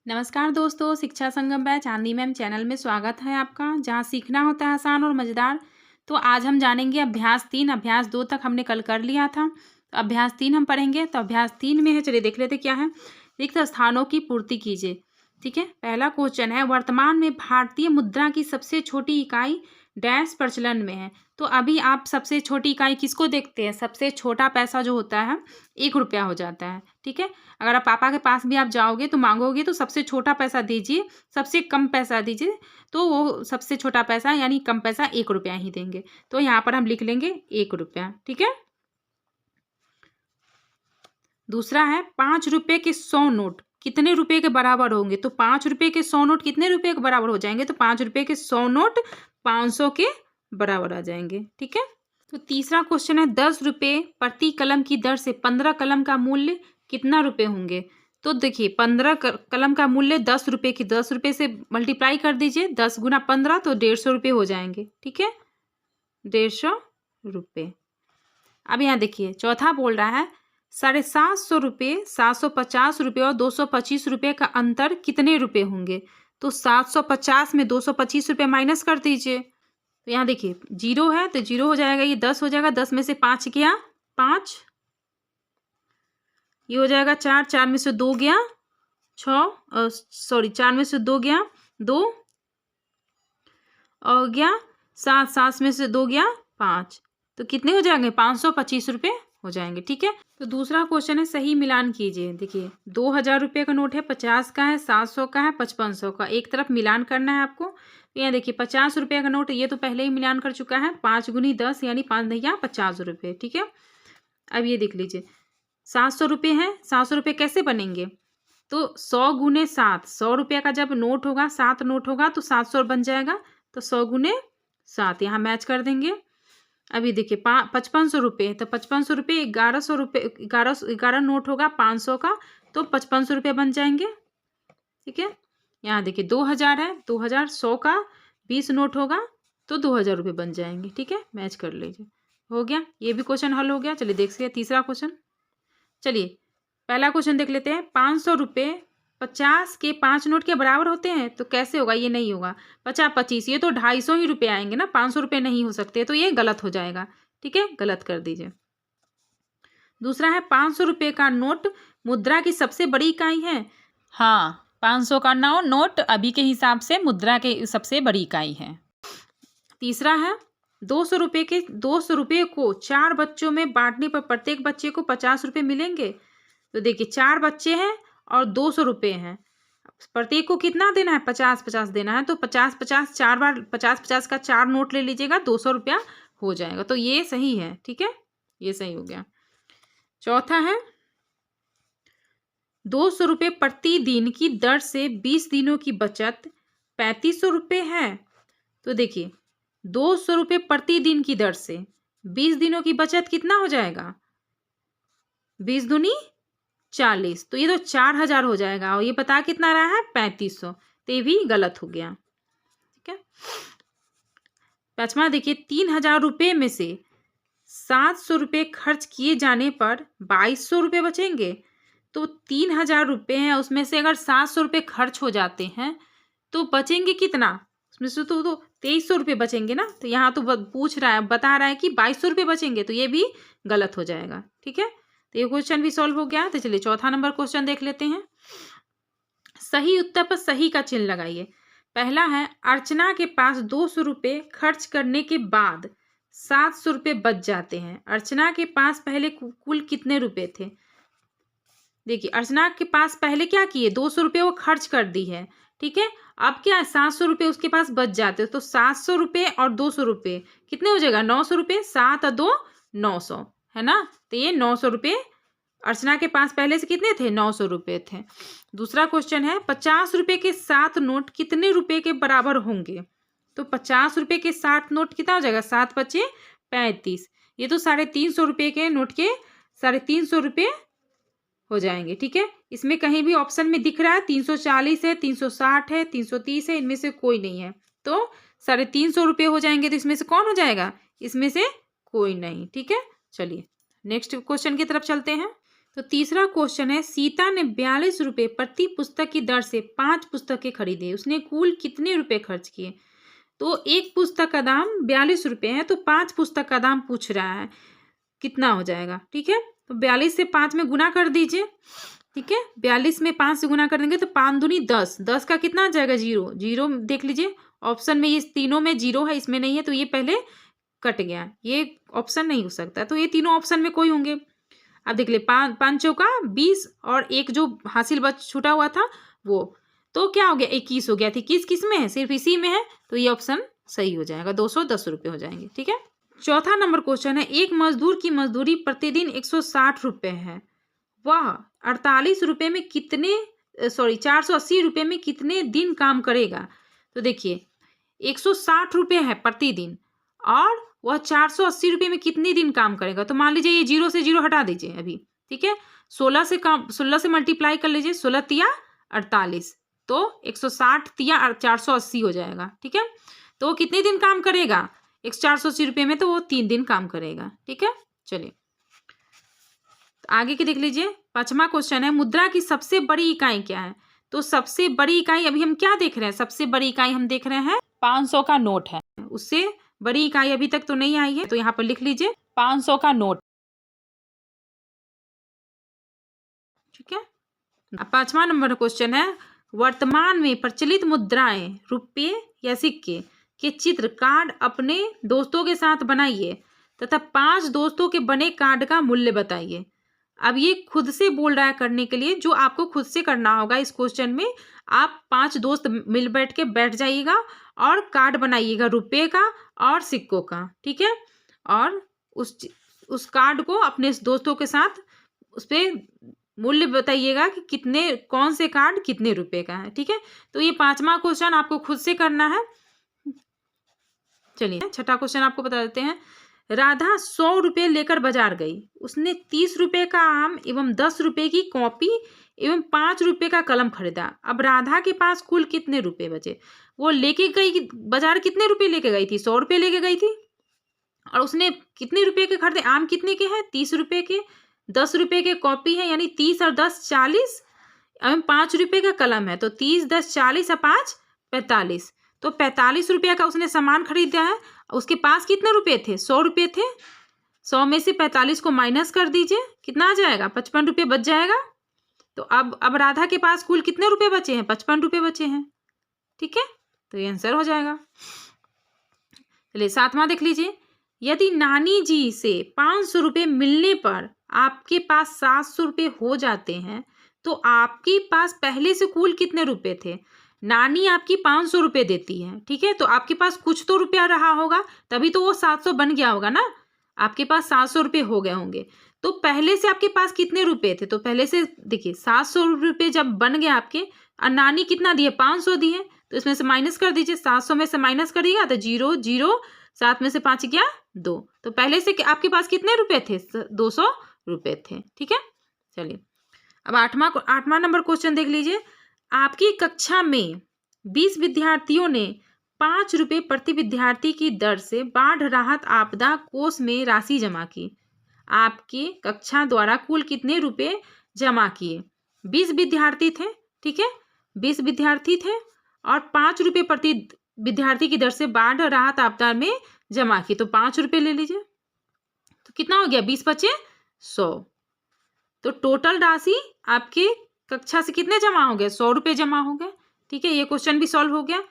नमस्कार दोस्तों, शिक्षा संगम बाय चांदी मैम चैनल में स्वागत है आपका, जहां सीखना होता है आसान और मज़ेदार। तो आज हम जानेंगे अभ्यास 3। अभ्यास 2 तक हमने कल कर लिया था। तो अभ्यास 3 हम पढ़ेंगे। तो अभ्यास 3 में है, चलिए देख लेते क्या है। रिक्त स्थानों की पूर्ति कीजिए। ठीक है, पहला क्वेश्चन है, वर्तमान में भारतीय मुद्रा की सबसे छोटी इकाई डैश प्रचलन में है। तो अभी आप सबसे छोटी इकाई किसको देखते हैं? सबसे छोटा पैसा जो होता है 1 रुपया हो जाता है। ठीक है, अगर आप पापा के पास भी आप जाओगे तो मांगोगे तो सबसे छोटा पैसा दीजिए, सबसे कम पैसा दीजिए, तो वो सबसे छोटा पैसा यानी कम पैसा 1 रुपया ही देंगे। तो यहाँ पर हम लिख लेंगे 1 रुपया। ठीक है, दूसरा है 5 रुपये के 100 नोट कितने रुपए के बराबर होंगे? तो 5 रुपये के 100 नोट कितने रुपए के बराबर हो जाएंगे? तो 5 रुपये के 100 नोट 500 के बराबर आ जाएंगे। ठीक है, तो तीसरा क्वेश्चन है, 10 रुपये प्रति कलम की दर से 15 कलम का मूल्य कितना रुपए होंगे? तो देखिए 15 कलम का मूल्य 10 रुपये की 10 रुपये से मल्टीप्लाई कर दीजिए, 10 गुना 15 तो 150 रुपये हो जाएंगे। ठीक है, 150 रुपये। अब यहाँ देखिए चौथा बोल रहा है, 750 रुपये, 750 रुपये और 225 रुपये का अंतर कितने रुपए होंगे? तो 750 में 225 रुपये माइनस कर दीजिए। तो यहाँ देखिए जीरो है तो जीरो हो जाएगा, ये 10 हो जाएगा, 10 में से 5 गया 5, ये हो जाएगा 4, 4 में से 2 गया 6, सॉरी 4 में से 2 गया 2 और गया 7, 7 में से 2 गया 5, तो कितने हो जाएंगे? 525 रुपये हो जाएंगे। ठीक है, तो दूसरा क्वेश्चन है, सही मिलान कीजिए। देखिए 2000 रुपये का नोट है, 50 का है, 700 का है, 5500 का, एक तरफ मिलान करना है आपको। तो यहाँ देखिए 50 रुपये का नोट, ये तो पहले ही मिलान कर चुका है, 5 गुनी 10 यानी 5 दहिया 50 रुपये। ठीक है, अब ये देख लीजिए 700 रुपये है, 700 रुपये कैसे बनेंगे? तो 100 गुने 7, 100 रुपये का जब नोट होगा, 7 नोट होगा तो 700 बन जाएगा, तो 100 गुने 7 यहाँ मैच कर देंगे। अभी देखिए 5500 रुपये, तो 5500 रुपये 1100 रुपये, 11 नोट होगा 500 का, तो 5500 रुपये बन जाएंगे। ठीक है, यहाँ देखिए 2000 है, 2000 100 का 20 नोट होगा तो 2000 रुपये बन जाएंगे। ठीक है, मैच कर लीजिए, हो गया, ये भी क्वेश्चन हल हो गया। चलिए देखिए तीसरा क्वेश्चन। चलिए पहला क्वेश्चन देख लेते हैं, 500 रुपये 50 के 5 नोट के बराबर होते हैं, तो कैसे होगा? ये नहीं होगा, 50 25, ये तो 250 ही रुपये आएंगे ना, 500 रुपये नहीं हो सकते, तो ये गलत हो जाएगा। ठीक है, गलत कर दीजिए। दूसरा है, 500 रुपये का नोट मुद्रा की सबसे बड़ी इकाई है। हाँ, 500 का नोट अभी के हिसाब से मुद्रा के सबसे बड़ी इकाई है। तीसरा है, 200 रुपये को 4 बच्चों में बांटने पर प्रत्येक बच्चे को 50 रुपये मिलेंगे। तो देखिए 4 बच्चे हैं और 200 रुपये हैं, प्रत्येक को कितना देना है? 50 50 देना है, तो 50 50 4 बार 50 50 का 4 नोट ले लीजिएगा, 200 रुपया हो जाएगा, तो ये सही है। ठीक है, ये सही हो गया। चौथा है, 200 रुपये प्रतिदिन की दर से 20 दिनों की बचत 3500 रुपये है। तो देखिए 200 रुपये प्रतिदिन की दर से 20 दिनों की बचत कितना हो जाएगा? 20 दूनी 40, तो ये तो 4000 हो जाएगा, और ये बता कितना रहा है? 3500, तो ये भी गलत हो गया। ठीक है, पांचवा देखिए, 3000 रुपये में से 700 रुपये खर्च किए जाने पर 2200 रुपये बचेंगे। तो 3000 रुपये हैं, उसमें से अगर 700 रुपये खर्च हो जाते हैं तो बचेंगे कितना? उसमें से तो 2300 रुपये बचेंगे ना, तो यहाँ तो पूछ रहा है, बता रहा है कि 2200 रुपये बचेंगे, तो ये भी गलत हो जाएगा। ठीक है, तो ये क्वेश्चन भी सॉल्व हो गया। तो चलिए चौथा नंबर क्वेश्चन देख लेते हैं। सही उत्तर पर सही का चिन्ह लगाइए। पहला है, अर्चना के पास 200 रुपये खर्च करने के बाद 700 रुपये बच जाते हैं। अर्चना के पास पहले कुल कितने रुपये थे? देखिए अर्चना के पास पहले क्या किए? 200 रुपये वो खर्च कर दी है। ठीक है, अब क्या है? 700 रुपये उसके पास बच जाते हैं, तो 700 रुपये और 200 रुपये कितने हो जाएगा? 900 रुपये, 7 और 2 900 है ना, तो ये 900 रुपये अर्चना के पास पहले से कितने थे? 900 रुपये थे। दूसरा क्वेश्चन है, 50 रुपये के 7 नोट कितने रुपये के बराबर होंगे? तो 50 रुपये के 7 नोट कितना हो जाएगा? 7 पचे 35, ये तो 350 रुपये के नोट के 350 रुपये हो जाएंगे। ठीक है, इसमें कहीं भी ऑप्शन में दिख रहा है 340 है, 360 है, 330 है, इनमें से कोई नहीं है, तो 350 रुपये हो जाएंगे। तो इसमें से कौन हो जाएगा? इसमें से कोई नहीं। ठीक है, चलिए नेक्स्ट क्वेश्चन की तरफ चलते हैं। तो तीसरा क्वेश्चन है, सीता ने 42 रुपये प्रति पुस्तक की दर से 5 पुस्तकें खरीदी, उसने कुल कितने रुपए खर्च किए। तो एक पुस्तक का दाम 42 रुपये है, तो 5 पुस्तक का दाम पूछ रहा है, कितना हो जाएगा। ठीक है, तो 42 से 5 में गुना कर दीजिए। ठीक है, 42 में 5 से गुना कर देंगे तो 5 दूनी 10, 10 का कितना आ जाएगा, जीरो। जीरो देख लीजिए ऑप्शन में, ये तीनों में जीरो है, इसमें नहीं है, तो ये पहले कट गया, ये ऑप्शन नहीं हो सकता, तो ये तीनों ऑप्शन में कोई होंगे। अब देख ले, 5 चौका 20 और एक जो हासिल बच छूटा हुआ था वो, तो क्या हो गया, 21 हो गया। 21 किस में है, सिर्फ इसी में है, तो ये ऑप्शन सही हो जाएगा, 210 रुपये हो जाएंगे। ठीक है, चौथा नंबर क्वेश्चन है, एक मजदूर की मजदूरी प्रतिदिन 160 रुपये है, वह 48 रुपये में कितने 480 रुपये में कितने दिन काम करेगा। तो देखिए 160 रुपये है प्रतिदिन और वह 480 रुपये में कितने दिन काम करेगा। तो मान लीजिए ये जीरो से जीरो हटा दीजिए अभी। ठीक है, 16 से मल्टीप्लाई कर लीजिए, 16 तिया 48, तो 160 तिया 480 हो जाएगा। ठीक है, तो वो कितने दिन काम करेगा 480 रुपये में, तो वो 3 दिन काम करेगा। ठीक है, चलिए आगे के देख लीजिए। 5वां क्वेश्चन है, मुद्रा की सबसे बड़ी इकाई क्या है। तो सबसे बड़ी इकाई अभी हम क्या देख रहे हैं, सबसे बड़ी इकाई हम देख रहे हैं 500 का नोट है, उससे बड़ी इकाई अभी तक तो नहीं आई है, तो यहाँ पर लिख लीजिए 500 का नोट। ठीक है, 5वां नंबर क्वेश्चन है, वर्तमान में प्रचलित मुद्राएं, रुपये या सिक्के के चित्र कार्ड अपने दोस्तों के साथ बनाइए तथा 5 दोस्तों के बने कार्ड का मूल्य बताइए। अब ये खुद से बोल रहा है करने के लिए, जो आपको खुद से करना होगा इस क्वेश्चन में, आप 5 दोस्त मिल बैठ जाइएगा और कार्ड बनाइएगा रुपये का और सिक्कों का। ठीक है, और उस कार्ड को अपने दोस्तों के साथ उस पर मूल्य बताइएगा कि कितने, कौन से कार्ड कितने रुपए का है। ठीक है, तो ये 5वां क्वेश्चन आपको खुद से करना है। चलिए 6ठा क्वेश्चन आपको बता देते हैं। राधा 100 रुपये लेकर बाजार गई, उसने 30 रुपये का आम एवं 10 रुपये की कॉपी एवं 5 रुपये का कलम खरीदा। अब राधा के पास कुल कितने रुपए बचे। वो लेके गई बाजार, कितने रुपए लेके गई थी, 100 रुपये लेके गई थी, और उसने कितने रुपए के खरीदे, आम कितने के हैं 30 रुपये के, 10 रुपये के कॉपी है, यानी 30 और 10 40 एवं 5 रुपये का कलम है, तो 30 10 40 और 5 45, तो 45 रुपये का उसने सामान खरीदा है। उसके पास कितने रुपए थे, 100 रुपये थे, 100 में से 45 को माइनस कर दीजिए, कितना आ जाएगा, 55 रुपये बच जाएगा। तो अब राधा के पास कुल कितने रुपए बचे हैं, 55 रुपये बचे हैं। ठीक है, तो ये आंसर हो जाएगा। चलिए 7वां देख लीजिए। यदि नानी जी से 500 रुपये मिलने पर आपके पास 700 रुपये हो जाते हैं, तो आपके पास पहले से कुल कितने रुपए थे। नानी आपकी 500 रुपये देती है, ठीक है, तो आपके पास कुछ तो रुपया रहा होगा, तभी तो वो 700 बन गया होगा ना, आपके पास 700 रुपये हो गए होंगे। तो पहले से आपके पास कितने रुपए थे, तो पहले से देखिए 700 रुपये जब बन गए आपके, और नानी कितना दिए 500 दिए, तो इसमें से माइनस कर दीजिए, 700 में से माइनस करिएगा तो 0 0, 7 में से 5 गया 2, तो पहले से आपके पास कितने रुपए थे, 200 रुपये थे। ठीक है, चलिए अब 8वां नंबर क्वेश्चन देख लीजिए। आपकी कक्षा में 20 विद्यार्थियों ने 5 रुपये प्रति विद्यार्थी की दर से बाढ़ राहत आपदा कोष में राशि जमा की। आपकी कक्षा द्वारा कुल कितने रुपए जमा किए। 20 विद्यार्थी थे, ठीक है, 20 विद्यार्थी थे और 5 रुपये प्रति विद्यार्थी की दर से बाढ़ राहत आपदा में जमा की, तो 5 रुपये ले लीजिए, तो कितना हो गया, 20 बचे 100, तो टोटल राशि आपके कक्षा से कितने जमा हो गए, 100 रुपये जमा हो गए। ठीक है, ये क्वेश्चन भी सॉल्व हो गया।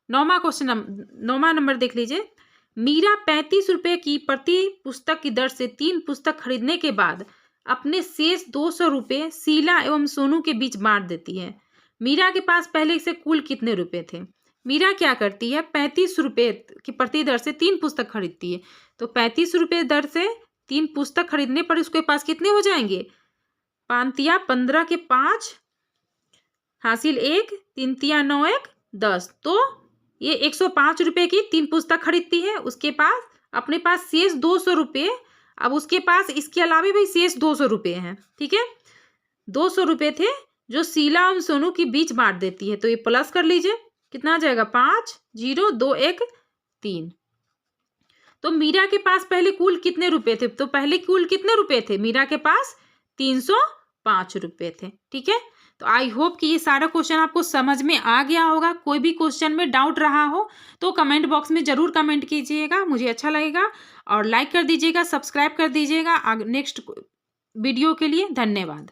9वां नंबर देख लीजिए। मीरा 35 रुपये की प्रति पुस्तक की दर से 3 पुस्तक खरीदने के बाद अपने शेष 200 रुपये शीला एवं सोनू के बीच बांट देती है। मीरा के पास पहले से कुल कितने रुपये थे। मीरा क्या करती है, 35 रुपये की प्रति दर से 3 पुस्तक खरीदती है, तो 35 रुपये दर से 3 पुस्तक खरीदने पर उसके पास कितने हो जाएंगे, 5 तिया 15 के 5 हासिल 1, 3 तिया 9 1 10, तो ये 105 रुपये की 3 पुस्तक खरीदती है। उसके पास अपने पास शेष 200 रुपये, अब उसके पास इसके अलावा भी शेष 200 रुपये हैं। ठीक है, 200 रुपये थे जो शीला और सोनू के बीच बांट देती है, तो ये प्लस कर लीजिए, कितना आ जाएगा, 5 0 2 1 3। तो मीरा के पास पहले कुल कितने रुपए थे, तो पहले कुल कितने रुपए थे, मीरा के पास 305 रुपये थे। ठीक है, तो आई होप कि ये सारा क्वेश्चन आपको समझ में आ गया होगा। कोई भी क्वेश्चन में डाउट रहा हो तो कमेंट बॉक्स में ज़रूर कमेंट कीजिएगा, मुझे अच्छा लगेगा। और लाइक कर दीजिएगा, सब्सक्राइब कर दीजिएगा नेक्स्ट वीडियो के लिए। धन्यवाद।